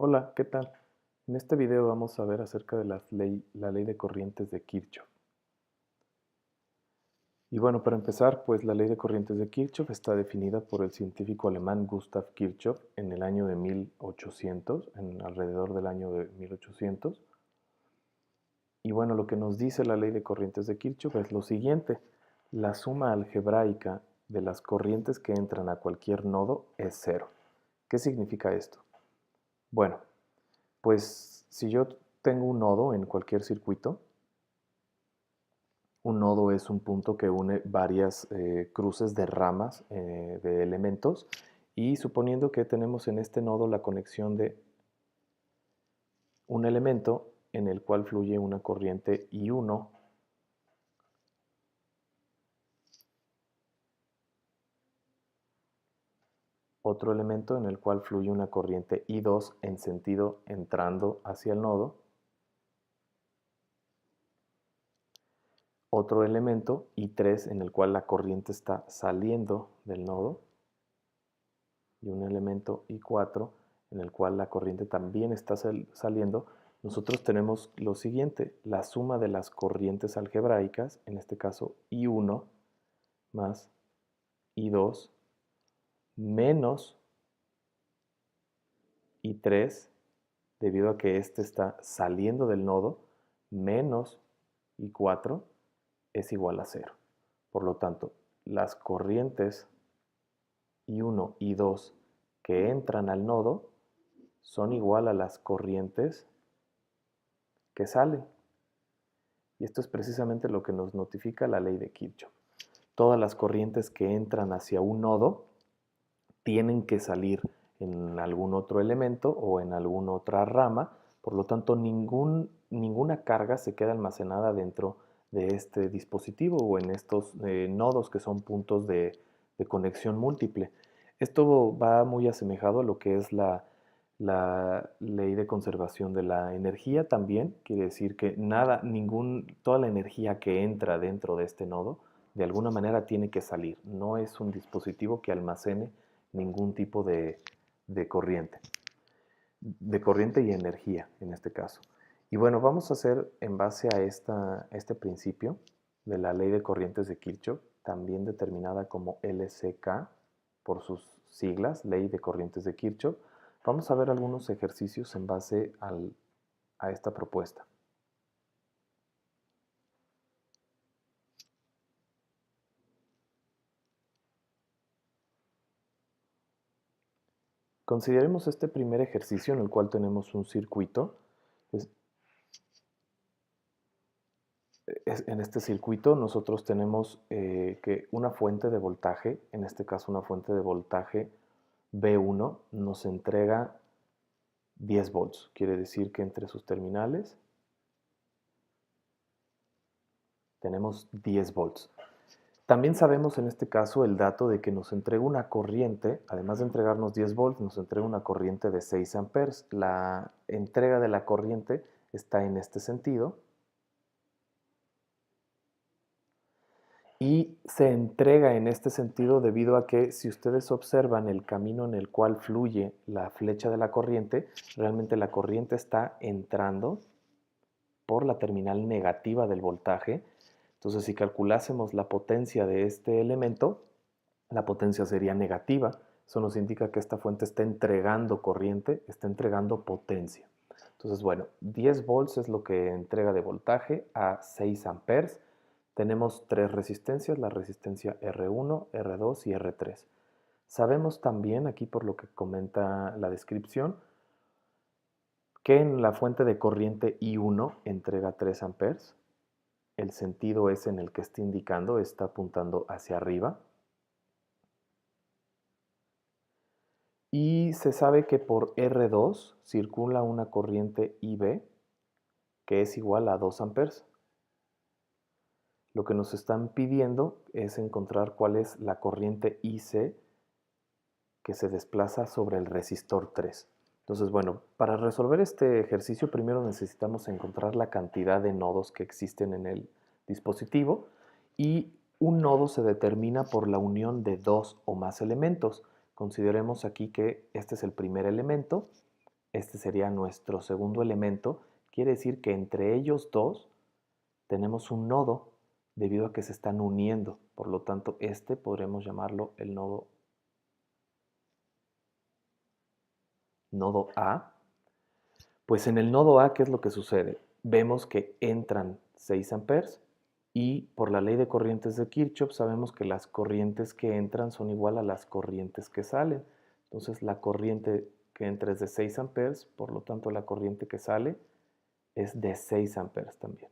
Hola, ¿qué tal? En este video vamos a ver acerca de la ley de corrientes de Kirchhoff. Y bueno, para empezar, pues la ley de corrientes de Kirchhoff está definida por el científico alemán Gustav Kirchhoff en el año de 1800, alrededor del año de 1800. Y bueno, lo que nos dice la ley de corrientes de Kirchhoff es lo siguiente: la suma algebraica de las corrientes que entran a cualquier nodo es cero. ¿Qué significa esto? Bueno, pues si yo tengo un nodo en cualquier circuito, un nodo es un punto que une varias cruces de ramas de elementos, y suponiendo que tenemos en este nodo la conexión de un elemento en el cual fluye una corriente I1, otro elemento en el cual fluye una corriente I2 en sentido entrando hacia el nodo, otro elemento I3 en el cual la corriente está saliendo del nodo, y un elemento I4 en el cual la corriente también está saliendo. Nosotros tenemos lo siguiente: la suma de las corrientes algebraicas, en este caso I1 más I2 menos I3, debido a que este está saliendo del nodo, menos I4, es igual a 0. Por lo tanto, las corrientes I1 y I2 que entran al nodo son igual a las corrientes que salen. Y esto es precisamente lo que nos notifica la ley de Kirchhoff. Todas las corrientes que entran hacia un nodo tienen que salir en algún otro elemento o en alguna otra rama. Por lo tanto, ninguna carga se queda almacenada dentro de este dispositivo o en estos nodos, que son puntos de conexión múltiple. Esto va muy asemejado a lo que es la ley de conservación de la energía también. Quiere decir que toda la energía que entra dentro de este nodo de alguna manera tiene que salir. No es un dispositivo que almacene ningún tipo de corriente y energía en este caso. Y bueno, vamos a hacer en base a este principio de la ley de corrientes de Kirchhoff, también determinada como LCK por sus siglas, ley de corrientes de Kirchhoff. Vamos a ver algunos ejercicios en base a esta propuesta. Consideremos este primer ejercicio en el cual tenemos un circuito. En este circuito nosotros tenemos que una fuente de voltaje, en este caso una fuente de voltaje B1, nos entrega 10 volts. Quiere decir que entre sus terminales tenemos 10 volts. También sabemos en este caso el dato de que nos entrega una corriente, además de entregarnos 10 volts, nos entrega una corriente de 6 amperes. La entrega de la corriente está en este sentido, y se entrega en este sentido debido a que, si ustedes observan el camino en el cual fluye la flecha de la corriente, realmente la corriente está entrando por la terminal negativa del voltaje. Entonces, si calculásemos la potencia de este elemento, la potencia sería negativa. Eso nos indica que esta fuente está entregando corriente, está entregando potencia. Entonces, bueno, 10 volts es lo que entrega de voltaje a 6 amperes. Tenemos tres resistencias: la resistencia R1, R2 y R3. Sabemos también, aquí por lo que comenta la descripción, que en la fuente de corriente I1 entrega 3 amperes. El sentido es en el que está indicando, está apuntando hacia arriba. Y se sabe que por R2 circula una corriente IB que es igual a 2 amperes. Lo que nos están pidiendo es encontrar cuál es la corriente IC que se desplaza sobre el resistor 3. Entonces, bueno, para resolver este ejercicio primero necesitamos encontrar la cantidad de nodos que existen en el dispositivo, y un nodo se determina por la unión de dos o más elementos. Consideremos aquí que este es el primer elemento este sería nuestro segundo elemento. Quiere decir que entre ellos dos tenemos un nodo debido a que se están uniendo. Por lo tanto, este podremos llamarlo el nodo A. Pues en el nodo A, ¿qué es lo que sucede? Vemos que entran 6 amperes y por la ley de corrientes de Kirchhoff sabemos que las corrientes que entran son igual a las corrientes que salen. Entonces la corriente que entra es de 6 amperes, por lo tanto la corriente que sale es de 6 amperes también.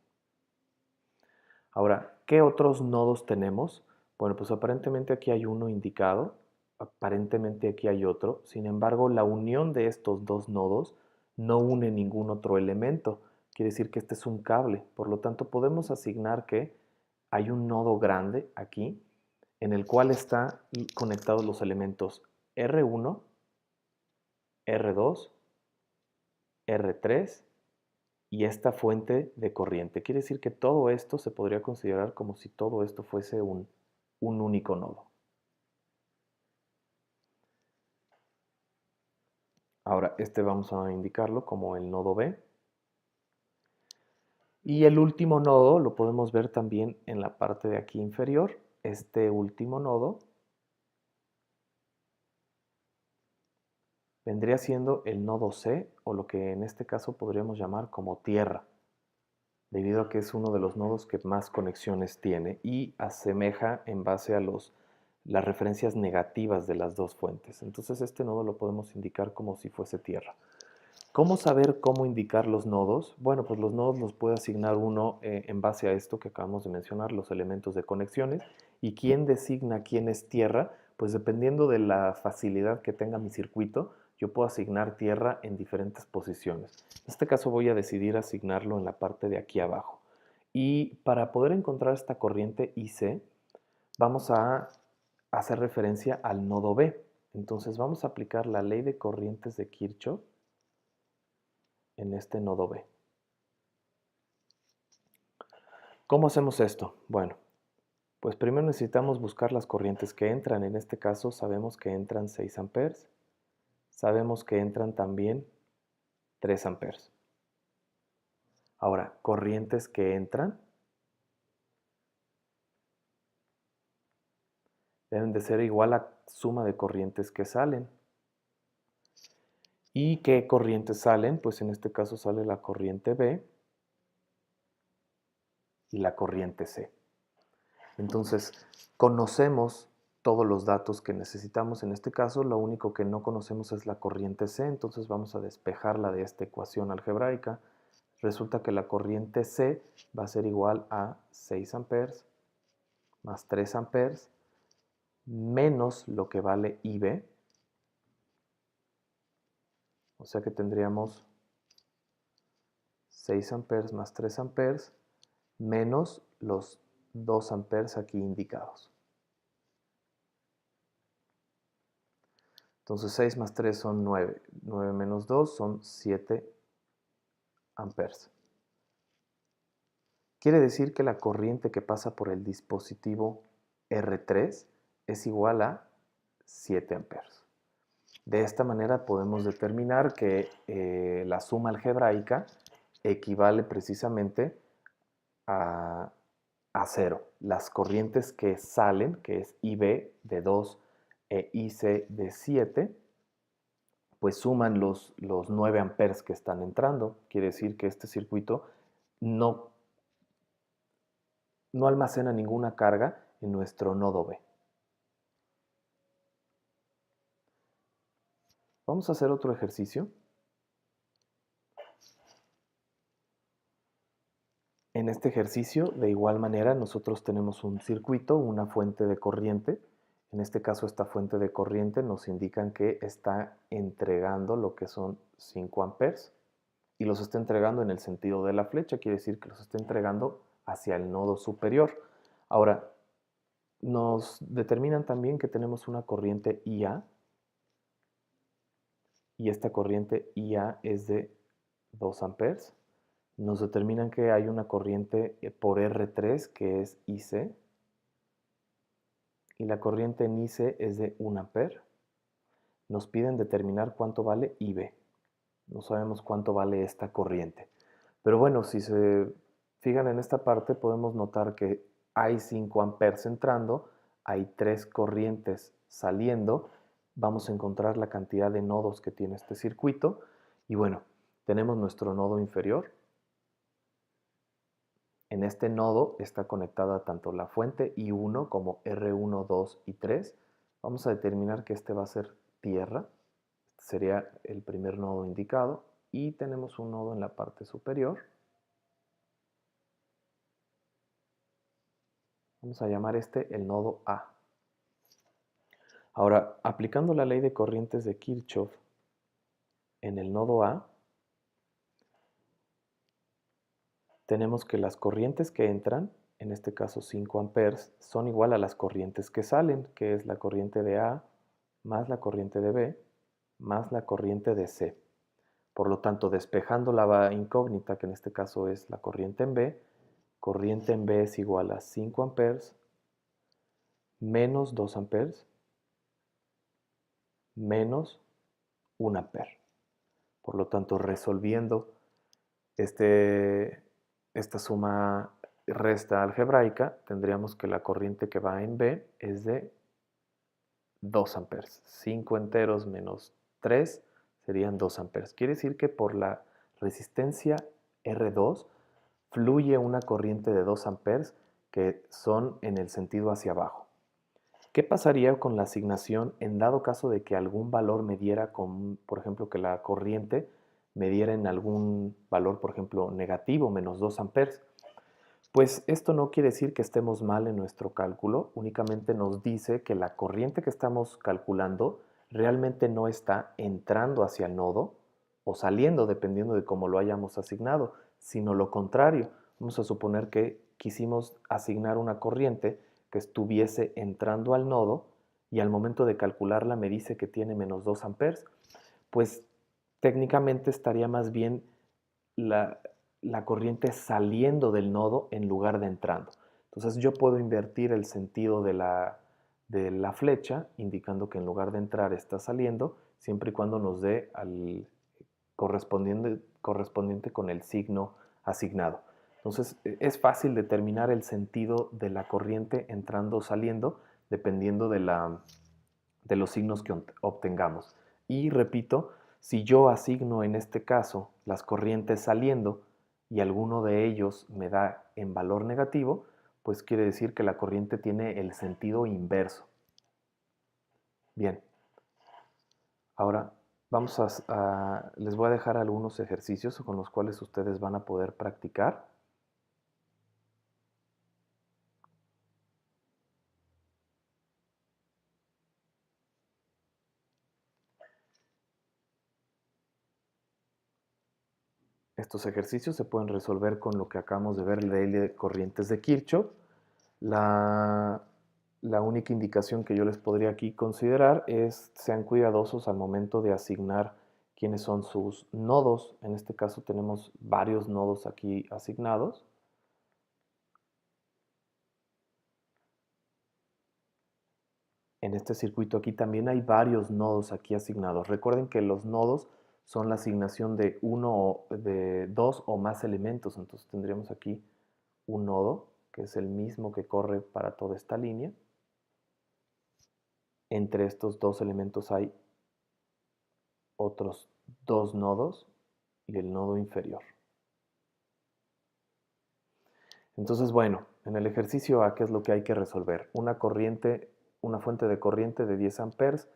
Ahora, ¿qué otros nodos tenemos? Bueno, pues aparentemente aquí hay uno indicado, aparentemente aquí hay otro. Sin embargo, la unión de estos dos nodos no une ningún otro elemento. Quiere decir que este es un cable. Por lo tanto, podemos asignar que hay un nodo grande aquí en el cual están conectados los elementos R1, R2, R3 y esta fuente de corriente. Quiere decir que todo esto se podría considerar como si todo esto fuese un único nodo. Ahora, este vamos a indicarlo como el nodo B. Y el último nodo lo podemos ver también en la parte de aquí inferior. Este último nodo vendría siendo el nodo C, o lo que en este caso podríamos llamar como tierra, debido a que es uno de los nodos que más conexiones tiene y asemeja en base a las referencias negativas de las dos fuentes. Entonces este nodo lo podemos indicar como si fuese tierra. ¿Cómo saber cómo indicar los nodos? Bueno, pues los nodos los puede asignar uno en base a esto que acabamos de mencionar, los elementos de conexiones. ¿Y quién designa quién es tierra? Pues dependiendo de la facilidad que tenga mi circuito, yo puedo asignar tierra en diferentes posiciones. En este caso voy a decidir asignarlo en la parte de aquí abajo. Y para poder encontrar esta corriente IC, vamos a hacer referencia al nodo B. Entonces vamos a aplicar la ley de corrientes de Kirchhoff en este nodo B. ¿Cómo hacemos esto? Bueno, pues primero necesitamos buscar las corrientes que entran. En este caso sabemos que entran 6 amperes. Sabemos que entran también 3 amperes. Ahora, corrientes que entran deben de ser igual a suma de corrientes que salen. ¿Y qué corrientes salen? Pues en este caso sale la corriente B y la corriente C. Entonces, conocemos todos los datos que necesitamos. En este caso, lo único que no conocemos es la corriente C, entonces vamos a despejarla de esta ecuación algebraica. Resulta que la corriente C va a ser igual a 6 amperes más 3 amperes menos lo que vale IB. O sea que tendríamos 6 amperes más 3 amperes menos los 2 amperes aquí indicados. Entonces 6 más 3 son 9. 9 menos 2 son 7 amperes. Quiere decir que la corriente que pasa por el dispositivo R3 es igual a 7 amperes. De esta manera podemos determinar que la suma algebraica equivale precisamente a 0. Las corrientes que salen, que es IB de 2 e IC de 7, pues suman los 9 amperes que están entrando. Quiere decir que este circuito no almacena ninguna carga en nuestro nodo B. Vamos a hacer otro ejercicio. En este ejercicio, de igual manera, nosotros tenemos un circuito, una fuente de corriente. En este caso, esta fuente de corriente nos indican que está entregando lo que son 5 amperes y los está entregando en el sentido de la flecha, quiere decir que los está entregando hacia el nodo superior. Ahora, nos determinan también que tenemos una corriente IA y esta corriente IA es de 2 amperes. Nos determinan que hay una corriente por R3 que es IC y la corriente en IC es de 1 ampere. Nos piden determinar cuánto vale IB. No sabemos cuánto vale esta corriente. Pero bueno, si se fijan en esta parte, podemos notar que hay 5 amperes entrando, hay 3 corrientes saliendo. Vamos a encontrar la cantidad de nodos que tiene este circuito. Y bueno, tenemos nuestro nodo inferior. En este nodo está conectada tanto la fuente I1 como R1, 2 y 3. Vamos a determinar que este va a ser tierra. Este sería el primer nodo indicado. Y tenemos un nodo en la parte superior. Vamos a llamar este el nodo A. Ahora, aplicando la ley de corrientes de Kirchhoff en el nodo A, tenemos que las corrientes que entran, en este caso 5 amperes, son igual a las corrientes que salen, que es la corriente de A más la corriente de B más la corriente de C. Por lo tanto, despejando la incógnita, que en este caso es la corriente en B es igual a 5 amperes menos 2 amperes menos 1 ampere. Por lo tanto, resolviendo esta suma resta algebraica, tendríamos que la corriente que va en B es de 2 amperes. 5 enteros menos 3 serían 2 amperes. Quiere decir que por la resistencia R2 fluye una corriente de 2 amperes que son en el sentido hacia abajo. ¿Qué pasaría con la asignación en dado caso de que algún valor me diera, por ejemplo, que la corriente me diera en algún valor, por ejemplo, negativo, menos 2 amperes? Pues esto no quiere decir que estemos mal en nuestro cálculo, únicamente nos dice que la corriente que estamos calculando realmente no está entrando hacia el nodo o saliendo, dependiendo de cómo lo hayamos asignado, sino lo contrario. Vamos a suponer que quisimos asignar una corriente que estuviese entrando al nodo y al momento de calcularla me dice que tiene menos 2 amperes, pues técnicamente estaría más bien la corriente saliendo del nodo en lugar de entrando. Entonces yo puedo invertir el sentido de la flecha, indicando que en lugar de entrar está saliendo, siempre y cuando nos dé al correspondiente con el signo asignado. Entonces es fácil determinar el sentido de la corriente entrando o saliendo dependiendo de los signos que obtengamos. Y repito, si yo asigno en este caso las corrientes saliendo y alguno de ellos me da en valor negativo, pues quiere decir que la corriente tiene el sentido inverso. Bien, ahora les voy a dejar algunos ejercicios con los cuales ustedes van a poder practicar. Estos ejercicios se pueden resolver con lo que acabamos de ver, la ley de corrientes de Kirchhoff. La única indicación que yo les podría aquí considerar es sean cuidadosos al momento de asignar quiénes son sus nodos. En este caso tenemos varios nodos aquí asignados. En este circuito aquí también hay varios nodos aquí asignados. Recuerden que los nodos son la asignación de de dos o más elementos. Entonces tendríamos aquí un nodo, que es el mismo que corre para toda esta línea. Entre estos dos elementos hay otros dos nodos y el nodo inferior. Entonces, bueno, en el ejercicio A, ¿qué es lo que hay que resolver? Una fuente de corriente de 10 amperes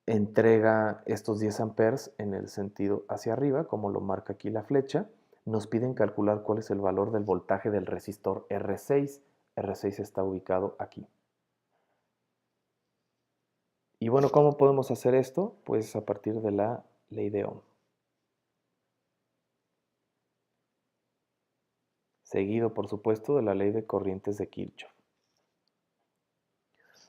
entrega estos 10 amperes en el sentido hacia arriba, como lo marca aquí la flecha. Nos piden calcular cuál es el valor del voltaje del resistor R6. R6 está ubicado aquí. Y bueno, ¿cómo podemos hacer esto? Pues a partir de la ley de Ohm. Seguido, por supuesto, de la ley de corrientes de Kirchhoff.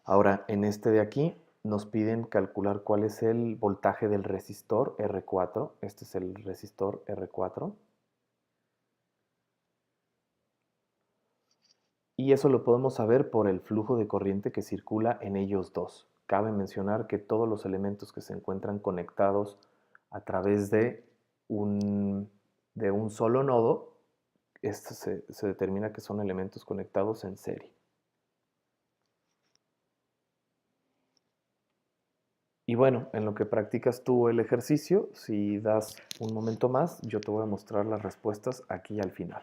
Ahora, en este de aquí, nos piden calcular cuál es el voltaje del resistor R4. Este es el resistor R4. Y eso lo podemos saber por el flujo de corriente que circula en ellos dos. Cabe mencionar que todos los elementos que se encuentran conectados a través de un solo nodo, esto se determina que son elementos conectados en serie. Y bueno, en lo que practicas tú el ejercicio, si das un momento más, yo te voy a mostrar las respuestas aquí al final.